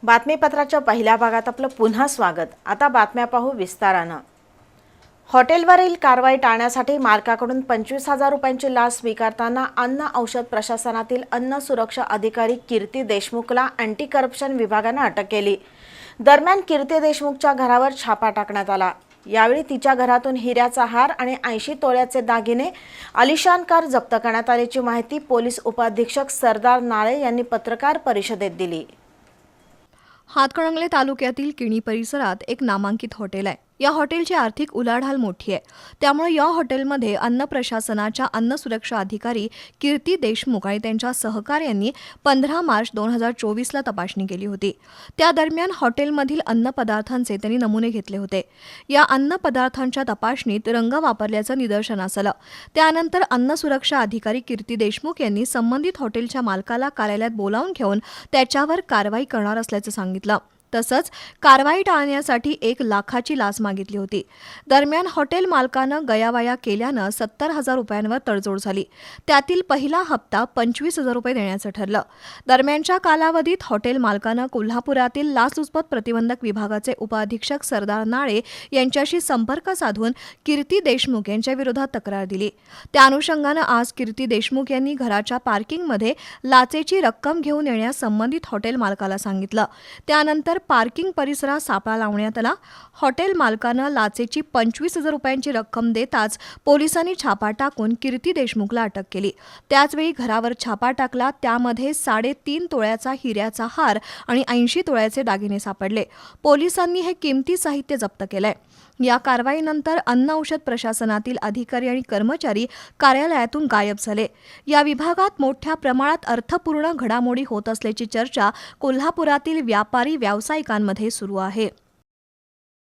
बातमीपत्राच्या पहिल्या भागात आपलं पुन्हा स्वागत। आता बातम्या पाहू विस्तारानं। हॉटेलवरील कारवाई टाळण्यासाठी मालकाकडून 25,000 रुपयांची लाच स्वीकारताना अन्न औषध प्रशासनातील अन्न सुरक्षा अधिकारी कीर्ती देशमुखला अँटी करप्शन विभागाने अटक केली। दरम्यान कीर्ती देशमुखच्या घरावर छापा टाकण्यात आला। यावेळी तिच्या घरातून हिऱ्याचा हार आणि 80 तोळ्याचे दागिने आलिशान कार जप्त करण्यात आल्याची माहिती पोलीस उपाधीक्षक सरदार नाळे यांनी पत्रकार परिषदेत दिली। हातकणंगले तालुक्यातील किणी परिसरात एक नामांकित हॉटेल आहे। या हॉटेलची आर्थिक उलाढाल मोठी आहे। त्यामुळे या हॉटेलमध्ये अन्न प्रशासनाच्या अन्न सुरक्षा अधिकारी कीर्ती देशमुख आणि त्यांच्या सहकाऱ्यांनी 15 मार्च 2024 ला तपासणी केली होती। त्या दरम्यान हॉटेलमधील अन्न पदार्थांचे त्यांनी नमुने घेतले होते। या अन्न पदार्थांच्या तपासणीत रंग वापरल्याचं निदर्शनास आलं। त्यानंतर अन्न सुरक्षा अधिकारी कीर्ती देशमुख यांनी संबंधित हॉटेलच्या मालकाला कार्यालयात बोलावून घेऊन त्याच्यावर कारवाई करणार असल्याचं सांगितलं। तसंच कारवाई टाळण्यासाठी 1 लाखाची लाच मागितली होती। दरम्यान हॉटेल मालकानं गयावया केल्यानं 70,000 रुपयांवर तडजोड झाली। त्यातील पहिला हप्ता 25,000 रुपये देण्याचं ठरलं। दरम्यानच्या कालावधीत हॉटेल मालकानं कोल्हापुरातील लाचलुचपत प्रतिबंधक विभागाचे उपाधीक्षक सरदार नाळे यांच्याशी संपर्क साधून कीर्ती देशमुख यांच्या विरोधात तक्रार दिली। त्या अनुषंगानं आज कीर्ती देशमुख यांनी घराच्या पार्किंगमध्ये लाचेची रक्कम घेऊन येण्यास संबंधित हॉटेल मालकाला सांगितलं। त्यानंतर पार्किंग परिसरात सापळा लावण्यात आला। हॉटेल मालकानं लाचेची 25,000 रुपयांची रक्कम देताच पोलिसांनी छापा टाकून कीर्ती देशमुखला अटक केली। त्याचवेळी घरावर छापा टाकला। त्यामध्ये 3.5 तोळ्याचा हिऱ्याचा हार आणि 80 तोळ्याचे दागिने सापडले। पोलिसांनी हे किमती साहित्य जप्त केलंय। या कारवाईनंतर अन्न औषध प्रशासनातील अधिकारी आणि कर्मचारी कार्यालयातून गायब झाले। या विभागात मोठ्या प्रमाणात अर्थपूर्ण घडामोडी होत असल्याची चर्चा कोल्हापुरातील व्यापारी व्यावसायिकांमध्ये सुरू आहे।